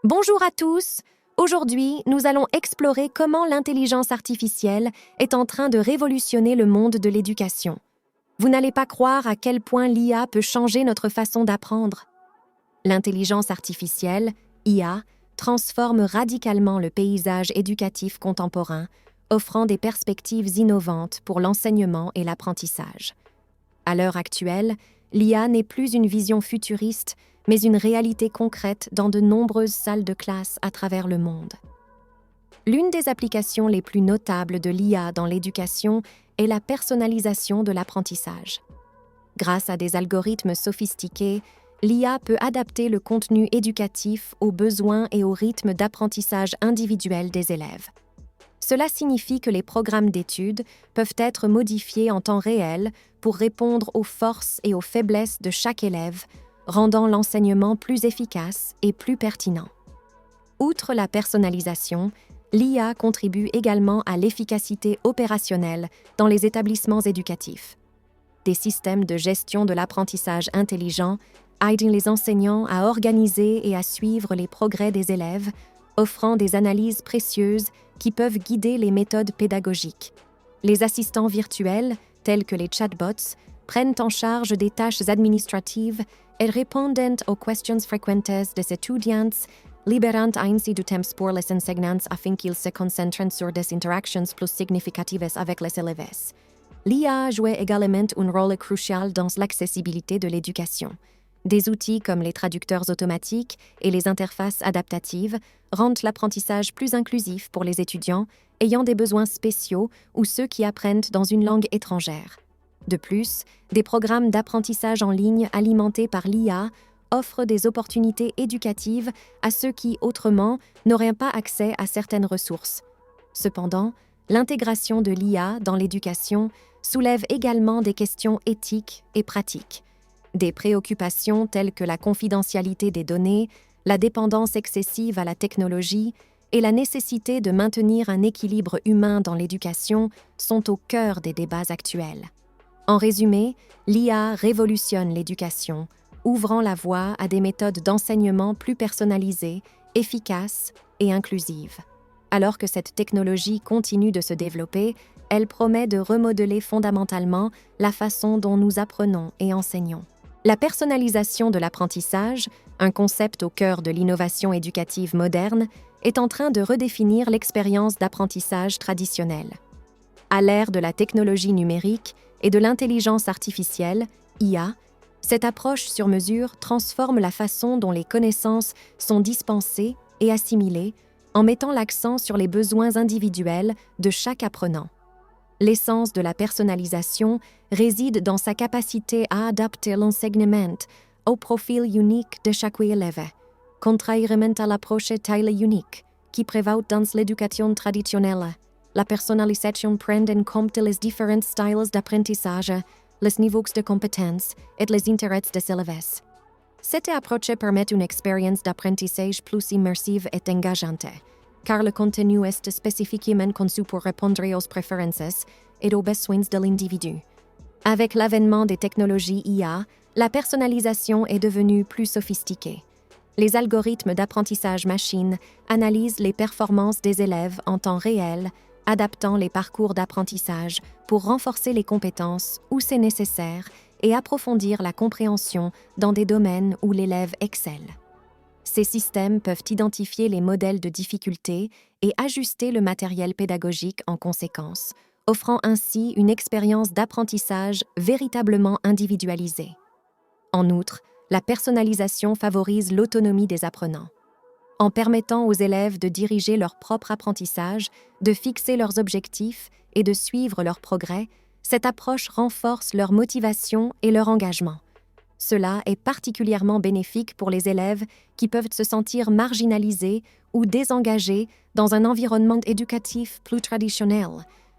Bonjour à tous! Aujourd'hui, nous allons explorer comment l'intelligence artificielle est en train de révolutionner le monde de l'éducation. Vous n'allez pas croire à quel point l'IA peut changer notre façon d'apprendre. L'intelligence artificielle, IA, transforme radicalement le paysage éducatif contemporain, offrant des perspectives innovantes pour l'enseignement et l'apprentissage. À l'heure actuelle, l'IA n'est plus une vision futuriste, mais une réalité concrète dans de nombreuses salles de classe à travers le monde. L'une des applications les plus notables de l'IA dans l'éducation est la personnalisation de l'apprentissage. Grâce à des algorithmes sophistiqués, l'IA peut adapter le contenu éducatif aux besoins et au rythme d'apprentissage individuel des élèves. Cela signifie que les programmes d'études peuvent être modifiés en temps réel pour répondre aux forces et aux faiblesses de chaque élève, rendant l'enseignement plus efficace et plus pertinent. Outre la personnalisation, l'IA contribue également à l'efficacité opérationnelle dans les établissements éducatifs. Des systèmes de gestion de l'apprentissage intelligents aident les enseignants à organiser et à suivre les progrès des élèves, offrant des analyses précieuses qui peuvent guider les méthodes pédagogiques. Les assistants virtuels, tels que les chatbots, prennent en charge des tâches administratives et répondent aux questions fréquentes des étudiants, libérant ainsi du temps pour les enseignants afin qu'ils se concentrent sur des interactions plus significatives avec les élèves. L'IA joue également un rôle crucial dans l'accessibilité de l'éducation. Des outils comme les traducteurs automatiques et les interfaces adaptatives rendent l'apprentissage plus inclusif pour les étudiants ayant des besoins spéciaux ou ceux qui apprennent dans une langue étrangère. De plus, des programmes d'apprentissage en ligne alimentés par l'IA offrent des opportunités éducatives à ceux qui, autrement, n'auraient pas accès à certaines ressources. Cependant, l'intégration de l'IA dans l'éducation soulève également des questions éthiques et pratiques. Des préoccupations telles que la confidentialité des données, la dépendance excessive à la technologie et la nécessité de maintenir un équilibre humain dans l'éducation sont au cœur des débats actuels. En résumé, l'IA révolutionne l'éducation, ouvrant la voie à des méthodes d'enseignement plus personnalisées, efficaces et inclusives. Alors que cette technologie continue de se développer, elle promet de remodeler fondamentalement la façon dont nous apprenons et enseignons. La personnalisation de l'apprentissage, un concept au cœur de l'innovation éducative moderne, est en train de redéfinir l'expérience d'apprentissage traditionnelle. À l'ère de la technologie numérique et de l'intelligence artificielle, IA, cette approche sur mesure transforme la façon dont les connaissances sont dispensées et assimilées en mettant l'accent sur les besoins individuels de chaque apprenant. L'essence de la personnalisation réside dans sa capacité à adapter l'enseignement au profil unique de chaque élève, contrairement à l'approche taille unique qui prévaut dans l'éducation traditionnelle. La personnalisation prend en compte les différents styles d'apprentissage, les niveaux de compétences et les intérêts des élèves. Cette approche permet une expérience d'apprentissage plus immersive et engageante, car le contenu est spécifiquement conçu pour répondre aux préférences et aux besoins de l'individu. Avec l'avènement des technologies IA, la personnalisation est devenue plus sophistiquée. Les algorithmes d'apprentissage machine analysent les performances des élèves en temps réel, adaptant les parcours d'apprentissage pour renforcer les compétences où c'est nécessaire et approfondir la compréhension dans des domaines où l'élève excelle. Ces systèmes peuvent identifier les modèles de difficulté et ajuster le matériel pédagogique en conséquence, offrant ainsi une expérience d'apprentissage véritablement individualisée. En outre, la personnalisation favorise l'autonomie des apprenants. En permettant aux élèves de diriger leur propre apprentissage, de fixer leurs objectifs et de suivre leur progrès, cette approche renforce leur motivation et leur engagement. Cela est particulièrement bénéfique pour les élèves qui peuvent se sentir marginalisés ou désengagés dans un environnement éducatif plus traditionnel.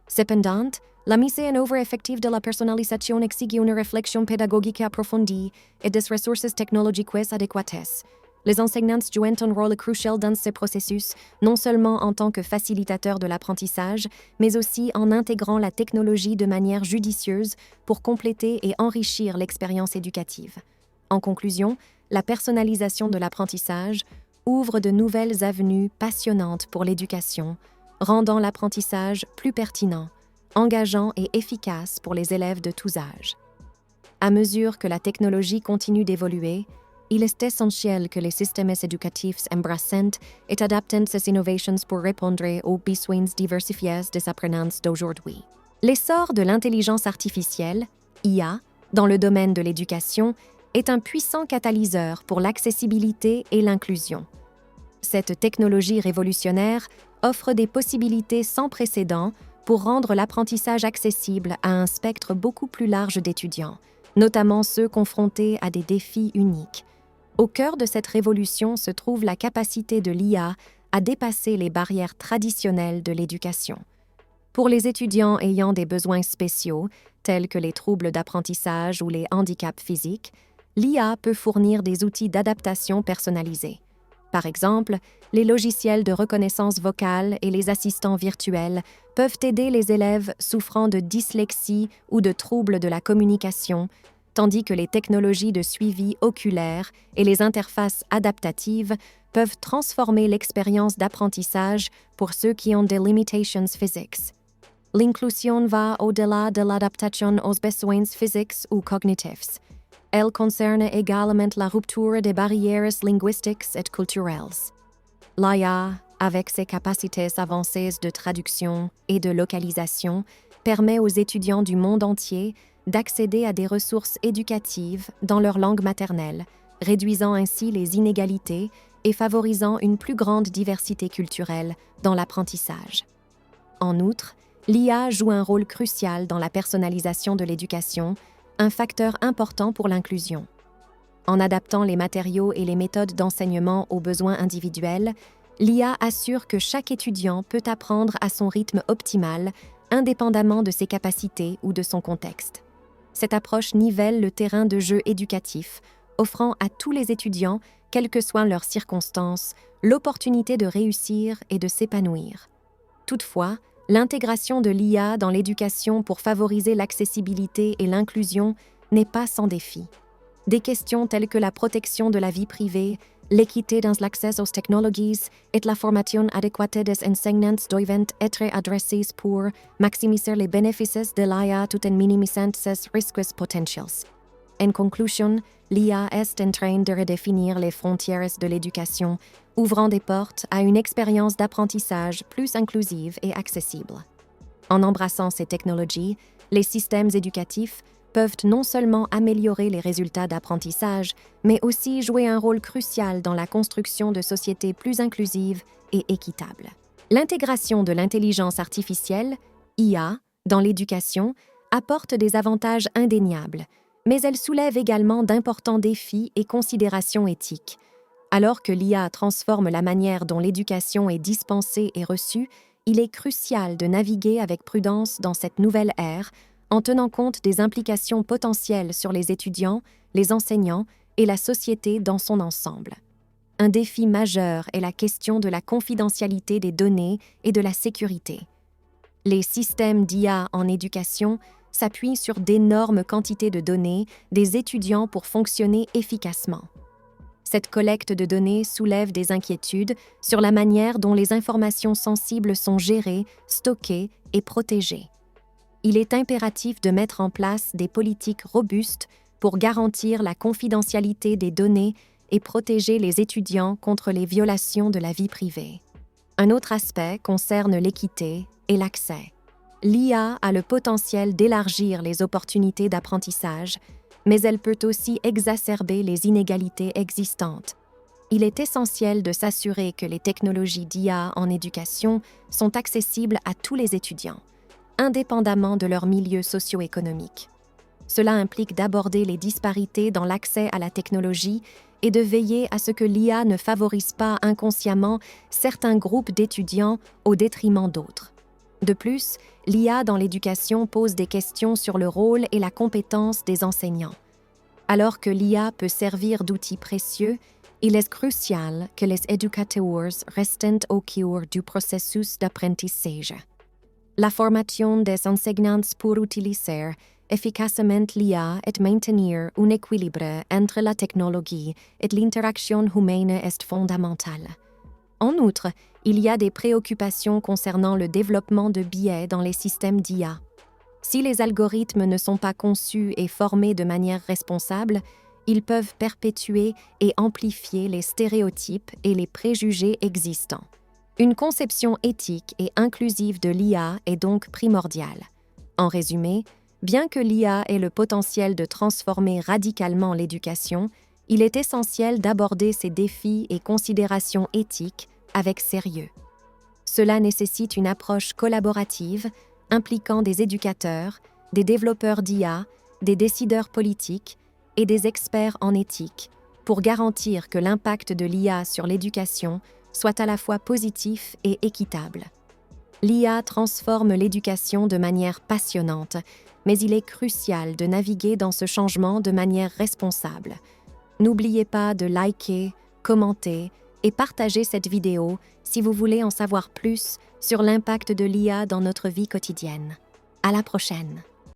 Cependant, la mise en œuvre effective de la personnalisation exige une réflexion pédagogique approfondie et des ressources technologiques adéquates. Les enseignants jouent un rôle crucial dans ce processus, non seulement en tant que facilitateurs de l'apprentissage, mais aussi en intégrant la technologie de manière judicieuse pour compléter et enrichir l'expérience éducative. En conclusion, la personnalisation de l'apprentissage, ouvre de nouvelles avenues passionnantes pour l'éducation, rendant l'apprentissage plus pertinent, engageant et efficace pour les élèves de tous âges. À mesure que la technologie continue d'évoluer, il est essentiel que les systèmes éducatifs embrassent et adaptent ces innovations pour répondre aux besoins diversifiés des apprenants d'aujourd'hui. L'essor de l'intelligence artificielle, IA, dans le domaine de l'éducation, est un puissant catalyseur pour l'accessibilité et l'inclusion. Cette technologie révolutionnaire offre des possibilités sans précédent pour rendre l'apprentissage accessible à un spectre beaucoup plus large d'étudiants, notamment ceux confrontés à des défis uniques. Au cœur de cette révolution se trouve la capacité de l'IA à dépasser les barrières traditionnelles de l'éducation. Pour les étudiants ayant des besoins spéciaux, tels que les troubles d'apprentissage ou les handicaps physiques, l'IA peut fournir des outils d'adaptation personnalisés. Par exemple, les logiciels de reconnaissance vocale et les assistants virtuels peuvent aider les élèves souffrant de dyslexie ou de troubles de la communication, tandis que les technologies de suivi oculaire et les interfaces adaptatives peuvent transformer l'expérience d'apprentissage pour ceux qui ont des limitations physiques. L'inclusion va au-delà de l'adaptation aux besoins physiques ou cognitifs. Elle concerne également la rupture des barrières linguistiques et culturelles. L'IA, avec ses capacités avancées de traduction et de localisation, permet aux étudiants du monde entier d'accéder à des ressources éducatives dans leur langue maternelle, réduisant ainsi les inégalités et favorisant une plus grande diversité culturelle dans l'apprentissage. En outre, l'IA joue un rôle crucial dans la personnalisation de l'éducation, un facteur important pour l'inclusion. En adaptant les matériaux et les méthodes d'enseignement aux besoins individuels, l'IA assure que chaque étudiant peut apprendre à son rythme optimal, indépendamment de ses capacités ou de son contexte. Cette approche nivelle le terrain de jeu éducatif, offrant à tous les étudiants, quelles que soient leurs circonstances, l'opportunité de réussir et de s'épanouir. Toutefois, l'intégration de l'IA dans l'éducation pour favoriser l'accessibilité et l'inclusion n'est pas sans défi. Des questions telles que la protection de la vie privée, l'équité dans l'accès aux technologies et la formation adéquate des enseignants doivent être adressées pour maximiser les bénéfices de l'IA tout en minimisant ses risques potentiels. En conclusion, l'IA est en train de redéfinir les frontières de l'éducation, ouvrant des portes à une expérience d'apprentissage plus inclusive et accessible. En embrassant ces technologies, les systèmes éducatifs peuvent non seulement améliorer les résultats d'apprentissage, mais aussi jouer un rôle crucial dans la construction de sociétés plus inclusives et équitables. L'intégration de l'intelligence artificielle, IA, dans l'éducation apporte des avantages indéniables, mais elle soulève également d'importants défis et considérations éthiques. Alors que l'IA transforme la manière dont l'éducation est dispensée et reçue, il est crucial de naviguer avec prudence dans cette nouvelle ère, en tenant compte des implications potentielles sur les étudiants, les enseignants et la société dans son ensemble. Un défi majeur est la question de la confidentialité des données et de la sécurité. Les systèmes d'IA en éducation s'appuient sur d'énormes quantités de données des étudiants pour fonctionner efficacement. Cette collecte de données soulève des inquiétudes sur la manière dont les informations sensibles sont gérées, stockées et protégées. Il est impératif de mettre en place des politiques robustes pour garantir la confidentialité des données et protéger les étudiants contre les violations de la vie privée. Un autre aspect concerne l'équité et l'accès. L'IA a le potentiel d'élargir les opportunités d'apprentissage, mais elle peut aussi exacerber les inégalités existantes. Il est essentiel de s'assurer que les technologies d'IA en éducation sont accessibles à tous les étudiants, indépendamment de leur milieu socio-économique. Cela implique d'aborder les disparités dans l'accès à la technologie et de veiller à ce que l'IA ne favorise pas inconsciemment certains groupes d'étudiants au détriment d'autres. De plus, l'IA dans l'éducation pose des questions sur le rôle et la compétence des enseignants. Alors que l'IA peut servir d'outil précieux, il est crucial que les éducateurs restent au cœur du processus d'apprentissage. La formation des enseignants pour utiliser efficacement l'IA et maintenir un équilibre entre la technologie et l'interaction humaine est fondamental. En outre, il y a des préoccupations concernant le développement de biais dans les systèmes d'IA. Si les algorithmes ne sont pas conçus et formés de manière responsable, ils peuvent perpétuer et amplifier les stéréotypes et les préjugés existants. Une conception éthique et inclusive de l'IA est donc primordiale. En résumé, bien que l'IA ait le potentiel de transformer radicalement l'éducation, il est essentiel d'aborder ces défis et considérations éthiques avec sérieux. Cela nécessite une approche collaborative impliquant des éducateurs, des développeurs d'IA, des décideurs politiques et des experts en éthique pour garantir que l'impact de l'IA sur l'éducation soit à la fois positif et équitable. L'IA transforme l'éducation de manière passionnante, mais il est crucial de naviguer dans ce changement de manière responsable. N'oubliez pas de liker, commenter et partager cette vidéo si vous voulez en savoir plus sur l'impact de l'IA dans notre vie quotidienne. À la prochaine!